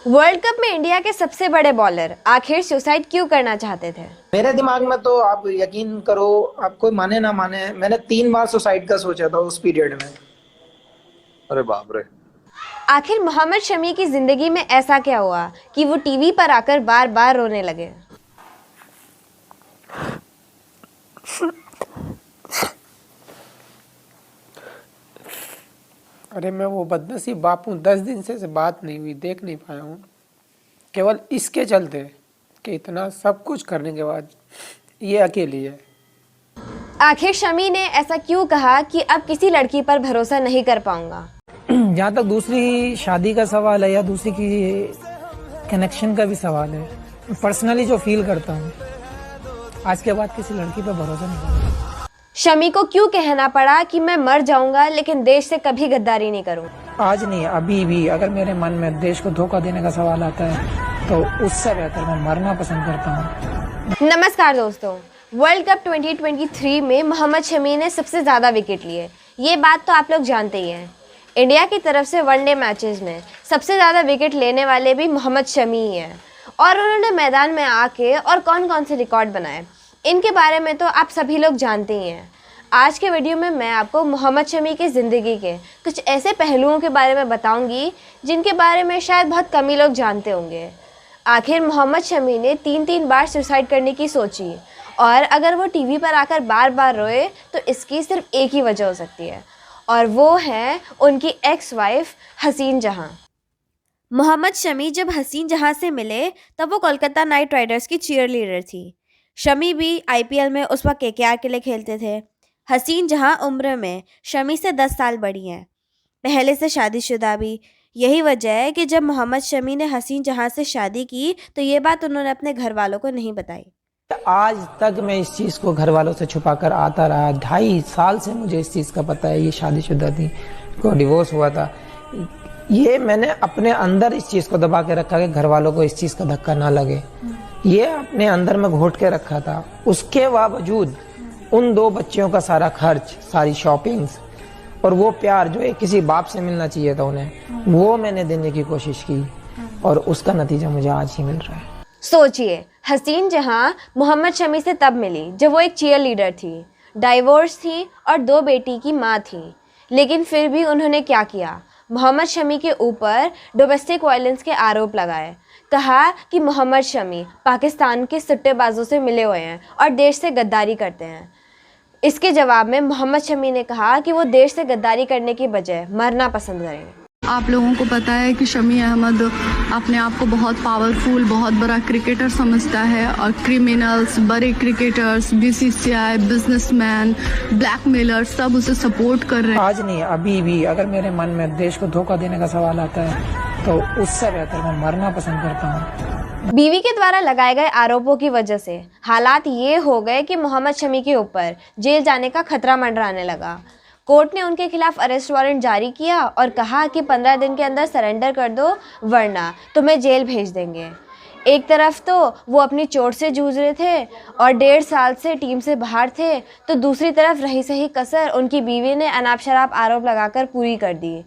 World cup में India के सबसे बड़े बॉलर आखिर सुसाइड क्यों करना चाहते थे? मेरे दिमाग में तो आप यकीन करो, आप कोई माने ना माने, मैंने 3 बार सुसाइड का सोचा था उस पीरियड में। अरे बाप रे। आखिर मोहम्मद शमी की जिंदगी में ऐसा क्या हुआ कि वो टीवी पर आकर बार बार रोने लगे? अरे मैं वो बदनसीब बाप हूँ, 10 दिन से बात नहीं हुई, देख नहीं पाया हूँ, केवल इसके चलते कि इतना सब कुछ करने के बाद ये अकेली है। आखिर शमी ने ऐसा क्यों कहा कि अब किसी लड़की पर भरोसा नहीं कर पाऊंगा? जहाँ तक दूसरी शादी का सवाल है या दूसरी की कनेक्शन का भी सवाल है, पर्सनली जो फील करता हूँ, आज के बाद किसी लड़की पर भरोसा नहीं करूँगा। शमी को क्यों कहना पड़ा कि मैं मर जाऊंगा लेकिन देश से कभी गद्दारी नहीं करूंगा? आज नहीं, अभी भी अगर मेरे मन में देश को धोखा देने का सवाल आता है तो उससे बेहतर मैं मरना पसंद करता हूँ। नमस्कार दोस्तों, वर्ल्ड कप 2023 में मोहम्मद शमी ने सबसे ज़्यादा विकेट लिए, ये बात तो आप लोग जानते ही हैं। इंडिया की तरफ से वनडे मैचेस में सबसे ज़्यादा विकेट लेने वाले भी मोहम्मद शमी ही हैं। और उन्होंने मैदान में आके और कौन कौन से रिकॉर्ड बनाए, इनके बारे में तो आप सभी लोग जानते ही हैं। आज के वीडियो में मैं आपको मोहम्मद शमी की ज़िंदगी के कुछ ऐसे पहलुओं के बारे में बताऊंगी जिनके बारे में शायद बहुत कम ही लोग जानते होंगे। आखिर मोहम्मद शमी ने 3 बार सुसाइड करने की सोची, और अगर वो टीवी पर आकर बार बार रोए तो इसकी सिर्फ एक ही वजह हो सकती है, और वो है उनकी एक्स वाइफ हसीन जहां। मोहम्मद शमी जब हसीन जहां से मिले तब वो कोलकाता नाइट राइडर्स की चीयर लीडर थी। शमी भी आईपीएल में उस वक्त केकेआर के लिए खेलते थे। हसीन जहां उम्र में शमी से 10 साल बड़ी हैं, पहले से शादीशुदा भी। यही वजह है कि जब मोहम्मद शमी ने हसीन जहां से शादी की तो ये बात उन्होंने अपने घर वालों को नहीं बताई। आज तक मैं इस चीज़ को घर वालों से छुपा कर आता रहा। 2.5 साल से मुझे इस चीज़ का पता है, ये शादीशुदा थी, को डिवोर्स हुआ था। ये मैंने अपने अंदर इस चीज़ को दबा के रखा कि घर वालों को इस चीज़ का धक्का ना लगे। ये अपने अंदर में घोट के रखा था। उसके बावजूद उन 2 बच्चियों का सारा खर्च, सारी शॉपिंग्स और वो प्यार जो एक किसी बाप से मिलना चाहिए था उन्हें, वो मैंने देने की कोशिश की, और उसका नतीजा मुझे आज ही मिल रहा है। सोचिए, हसीन जहां मोहम्मद शमी से तब मिली जब वो एक चीयर लीडर थी, डाइवोर्स थी और 2 बेटी की माँ थी, लेकिन फिर भी उन्होंने क्या किया? मोहम्मद शमी के ऊपर डोमेस्टिक वायलेंस के आरोप लगाए। कहा कि मोहम्मद शमी पाकिस्तान के सट्टेबाजों से मिले हुए हैं और देश से गद्दारी करते हैं। इसके जवाब में मोहम्मद शमी ने कहा कि वो देश से गद्दारी करने की बजाय मरना पसंद करेंगे। आप लोगों को पता है कि शमी अहमद अपने आप को बहुत पावरफुल, बहुत बड़ा क्रिकेटर समझता है, और क्रिमिनल्स, बड़े क्रिकेटर्स, बीसीसीआई, बिजनेसमैन, ब्लैकमेलर्स सब उसे सपोर्ट कर रहे हैं। आज नहीं, अभी भी अगर मेरे मन में देश को धोखा देने का सवाल आता है तो उससे बेहतर मैं मरना पसंद करता हूँ। बीवी के द्वारा लगाए गए आरोपों की वजह से हालात ये हो गए कि मोहम्मद शमी के ऊपर जेल जाने का खतरा मंडराने लगा। कोर्ट ने उनके खिलाफ अरेस्ट वारंट जारी किया और कहा कि 15 दिन के अंदर सरेंडर कर दो वरना तुम्हें जेल भेज देंगे। एक तरफ तो वो अपनी चोट से जूझ रहे थे और 1.5 साल से टीम से बाहर थे, तो दूसरी तरफ रही सही कसर उनकी बीवी ने अनाप शराब आरोप लगाकर पूरी कर दी।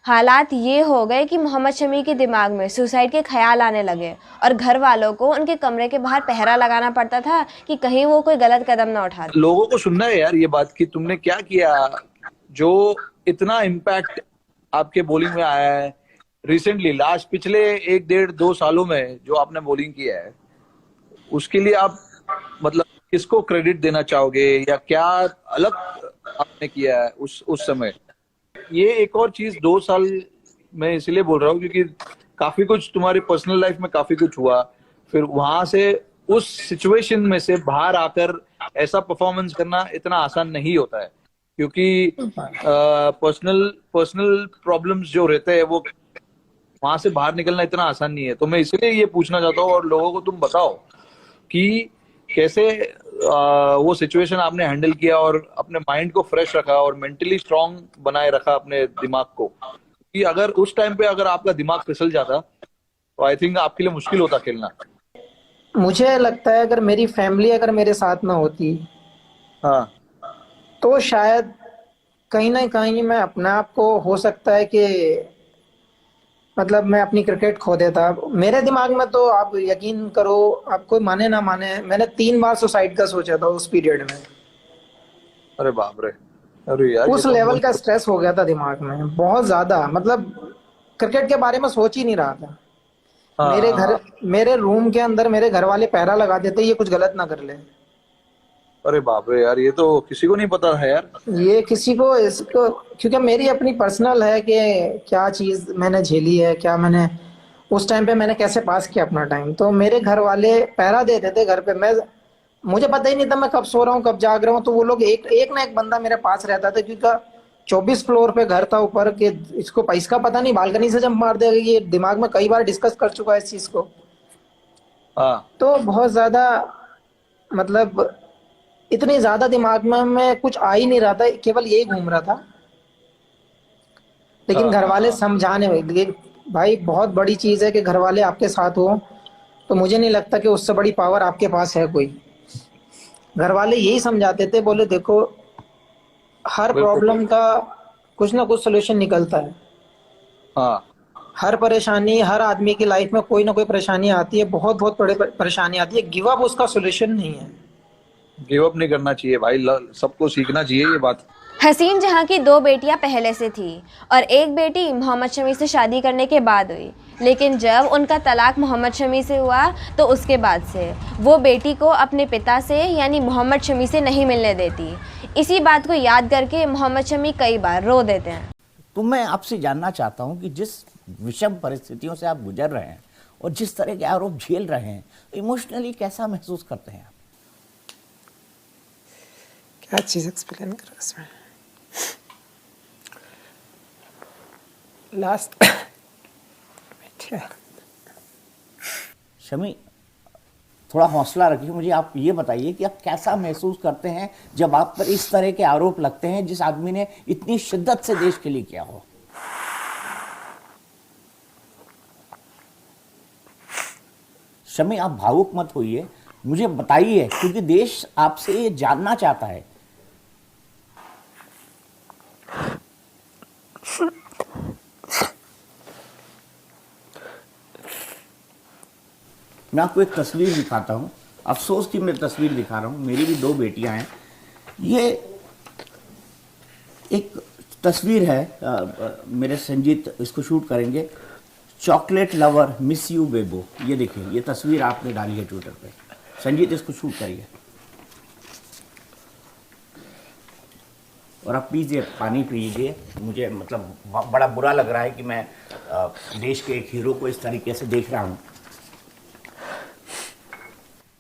हालात ये हो गए कि मोहम्मद शमी के दिमाग में सुसाइड के ख्याल आने लगे और घर वालों को उनके कमरे के बाहर पहरा लगाना पड़ता था कि कहीं वो कोई गलत कदम ना उठा दे। लोगों को सुनना है यार ये बात कि तुमने क्या किया जो इतना इम्पैक्ट आपके बॉलिंग में आया है रिसेंटली, लास्ट पिछले 1-1.5-2 सालों में जो आपने बॉलिंग किया है, उसके लिए आप मतलब किसको क्रेडिट देना चाहोगे या क्या अलग आपने किया है उस समय? ये एक और चीज 2 साल मैं इसलिए बोल रहा हूँ क्योंकि काफी कुछ तुम्हारी पर्सनल लाइफ में काफी कुछ हुआ, फिर वहां से उस सिचुएशन में से बाहर आकर ऐसा परफॉर्मेंस करना इतना आसान नहीं होता है, क्योंकि पर्सनल प्रॉब्लम्स जो रहते हैं वो वहां से बाहर निकलना इतना आसान नहीं है। तो मैं इसलिए ये पूछना चाहता हूँ और लोगों को तुम बताओ कि कैसे वो सिचुएशन आपने हैंडल किया और अपने माइंड को फ्रेश रखा और मेंटली स्ट्रांग बनाए रखा अपने दिमाग को, कि अगर उस टाइम पे अगर आपका दिमाग फिसल जाता तो आई थिंक आपके लिए मुश्किल होता खेलना। मुझे लगता है अगर मेरी फैमिली अगर मेरे साथ ना होती, हाँ, तो शायद कहीं ना कहीं मैं अपने आप को, हो सकता है कि मतलब मैं अपनी क्रिकेट खो देता। मेरे दिमाग में तो आप यकीन करो, आप कोई माने ना माने, मैंने 3 बार सुसाइड का सोचा था उस पीरियड में। अरे बाप रे। अरे यार, ये उस तो लेवल बहुत। का स्ट्रेस हो गया था दिमाग में, बहुत ज्यादा। मतलब क्रिकेट के बारे में सोच ही नहीं रहा था। हाँ मेरे हाँ घर, हाँ। मेरे रूम के अंदर मेरे घर वाले पहरा लगा देते ये कुछ गलत ना कर ले। अरे बाप रे यार, ये तो किसी को नहीं पता है यार। ये किसी को इसको, क्योंकि मेरी अपनी पर्सनल है कि क्या चीज मैंने झेली है, क्या मैंने उस टाइम पे मैंने कैसे पास किया अपना टाइम। तो मेरे घर वाले पहरा देते थे घर पे। मैं, मुझे पता ही नहीं था मैं कब सो रहा हूँ कब जाग रहा हूँ। तो वो लोग एक एक ना एक बंदा मेरे पास रहता था, क्योंकि 24 फ्लोर पे घर था ऊपर, कि इसको इसका पता नहीं बालकनी से जंप मार देगा। ये दिमाग में कई बार डिस्कस कर चुका है इस चीज को। हाँ तो बहुत ज्यादा, मतलब इतनी ज्यादा दिमाग में मैं कुछ आ ही नहीं रहा था, केवल यही घूम रहा था। लेकिन हाँ घर हाँ वाले हाँ। समझाने में, लेकिन भाई बहुत बड़ी चीज है कि घर वाले आपके साथ हो। तो मुझे नहीं लगता कि उससे बड़ी पावर आपके पास है कोई। घर वाले यही समझाते थे, बोले देखो हर बिल्कुल। प्रॉब्लम का कुछ ना कुछ सोल्यूशन निकलता है। हाँ। हर परेशानी, हर आदमी की लाइफ में कोई ना कोई परेशानी आती है, बहुत बहुत बड़ी परेशानी आती है। गिव अप उसका सोल्यूशन नहीं है। गिव अप नहीं करना चाहिए भाई, सबको सीखना चाहिए ये बात। हसीन जहां की 2 बेटियां पहले से थी और एक बेटी मोहम्मद शमी से शादी करने के बाद हुई, लेकिन जब उनका तलाक मोहम्मद शमी से हुआ तो उसके बाद से वो बेटी को अपने पिता से यानी मोहम्मद शमी से नहीं मिलने देती। इसी बात को याद करके मोहम्मद शमी कई बार रो देते हैं। तो मैं आपसे जानना चाहता हूं कि जिस विषम परिस्थितियों से आप गुजर रहे हैं और जिस तरह के आरोप झेल रहे हैं, इमोशनली कैसा महसूस करते हैं आप? क्या चीज़ एक्सप्लेन करो इसमें? लास्ट शमी, थोड़ा हौसला रखिए। मुझे आप ये बताइए कि आप कैसा महसूस करते हैं जब आप पर इस तरह के आरोप लगते हैं जिस आदमी ने इतनी शिद्दत से देश के लिए किया हो। शमी, आप भावुक मत होइए, मुझे बताइए, क्योंकि देश आपसे ये जानना चाहता है। मैं आपको एक तस्वीर दिखाता हूँ। अफसोस की मैं तस्वीर दिखा रहा हूँ। मेरी भी 2 बेटियां हैं। ये एक तस्वीर है, मेरे संजीत इसको शूट करेंगे। चॉकलेट लवर मिस यू बेबो, ये देखिए, ये तस्वीर आपने डाली है ट्विटर पे। संजीत इसको शूट करिए। और आप प्लीज़ ये पानी पीजिए। मुझे मतलब बड़ा बुरा लग रहा है कि मैं देश के एक हीरो को इस तरीके से देख रहा हूँ।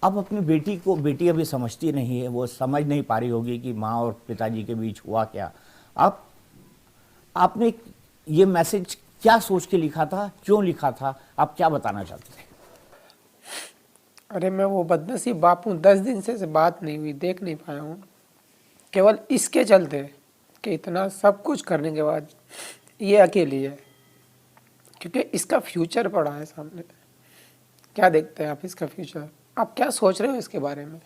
अब अपनी बेटी को, बेटी अभी समझती नहीं है, वो समझ नहीं पा रही होगी कि माँ और पिताजी के बीच हुआ क्या। आपने ये मैसेज क्या सोच के लिखा था, क्यों लिखा था, आप क्या बताना चाहते थे? अरे मैं वो बदनसीब बाप हूँ, 10 दिन से बात नहीं हुई, देख नहीं पाया हूँ। केवल इसके चलते कि इतना सब कुछ करने के बाद ये अकेली है, क्योंकि इसका फ्यूचर पड़ा है सामने। क्या देखते हैं आप इसका फ्यूचर? आप क्या सोच रहे हो इसके बारे में?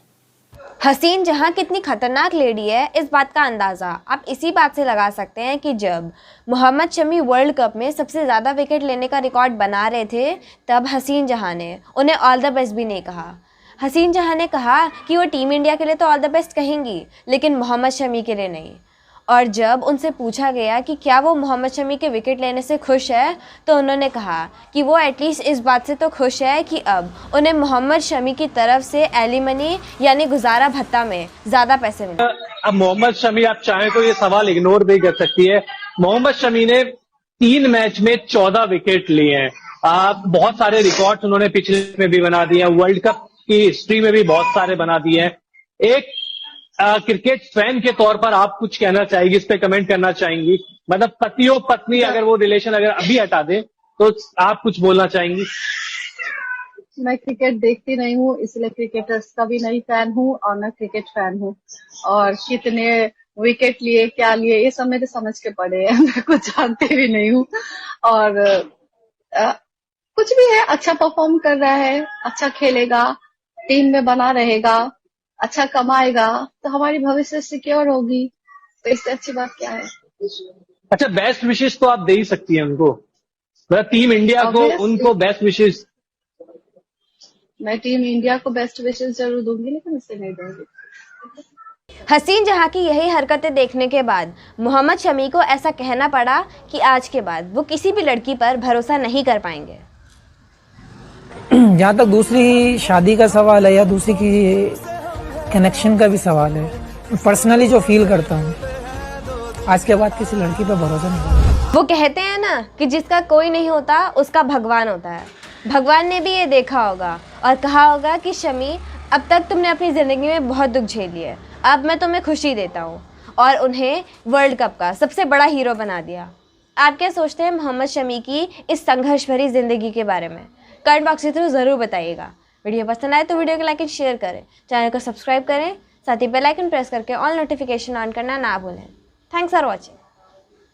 हसीन जहां कितनी खतरनाक लेडी है, इस बात का अंदाज़ा आप इसी बात से लगा सकते हैं कि जब मोहम्मद शमी वर्ल्ड कप में सबसे ज़्यादा विकेट लेने का रिकॉर्ड बना रहे थे, तब हसीन जहां ने उन्हें ऑल द बेस्ट भी नहीं कहा। हसीन जहां ने कहा कि वो टीम इंडिया के लिए तो ऑल द बेस्ट कहेंगी, लेकिन मोहम्मद शमी के लिए नहीं। और जब उनसे पूछा गया कि क्या वो मोहम्मद शमी के विकेट लेने से खुश है, तो उन्होंने कहा कि वो एटलीस्ट इस बात से तो खुश है कि अब उन्हें मोहम्मद शमी की तरफ से एलिमनी यानी गुजारा भत्ता में ज़्यादा पैसे मिले। अब मोहम्मद शमी, आप चाहें तो ये सवाल इग्नोर भी कर सकती है। मोहम्मद शमी ने 3 मैच में 14 विकेट लिए हैं। बहुत सारे रिकॉर्ड्स उन्होंने पिछले में भी बना दिए हैं, वर्ल्ड कप की हिस्ट्री में भी बहुत सारे बना दिए हैं। एक क्रिकेट फैन के तौर पर आप कुछ कहना चाहेंगी, इस पे कमेंट करना चाहेंगी? मतलब पति और पत्नी अगर वो रिलेशन अगर अभी हटा दें तो आप कुछ बोलना चाहेंगी? मैं क्रिकेट देखती नहीं हूँ, इसलिए क्रिकेटर्स का भी नहीं फैन हूँ और न क्रिकेट फैन हूँ। और कितने विकेट लिए, क्या लिए, ये सब मेरे समझ के पड़े हैं, मैं कुछ जानती भी नहीं हूँ। और कुछ भी है, अच्छा परफॉर्म कर रहा है, अच्छा खेलेगा, टीम में बना रहेगा, अच्छा कमाएगा, तो हमारी भविष्य सिक्योर होगी। तो इससे अच्छी बात क्या है? अच्छा, बेस्ट विशेष तो आप दे ही सकती हैं उनको। मतलब टीम इंडिया को Obviously. उनको बेस्ट विशेष। मैं टीम इंडिया को बेस्ट विशेस जरूर दूंगी, लेकिन उससे नहीं दूंगी। हसीन जहां की यही हरकतें देखने के बाद मोहम्मद शमी को ऐसा कहना पड़ा कि आज के बाद वो किसी भी लड़की पर भरोसा नहीं कर पाएंगे। जहाँ तक दूसरी शादी का सवाल है या दूसरी की कनेक्शन का भी सवाल है, पर्सनली जो फील करता हूँ, आज के बाद किसी लड़की पर भरोसा नहीं करता। वो कहते हैं ना कि जिसका कोई नहीं होता उसका भगवान होता है। भगवान ने भी ये देखा होगा और कहा होगा कि शमी, अब तक तुमने अपनी ज़िंदगी में बहुत दुख झेली है, अब मैं तुम्हें खुशी देता हूँ, और उन्हें वर्ल्ड कप का सबसे बड़ा हीरो बना दिया। आप क्या सोचते हैं मोहम्मद शमी की इस संघर्ष भरी ज़िंदगी के बारे में? कमेंट बॉक्स के थ्रू ज़रूर बताइएगा। वीडियो पसंद आए तो वीडियो को लाइक एंड शेयर करें, चैनल को सब्सक्राइब करें, साथ ही बेल आइकन प्रेस करके ऑल नोटिफिकेशन ऑन करना ना भूलें। Thanks for watching.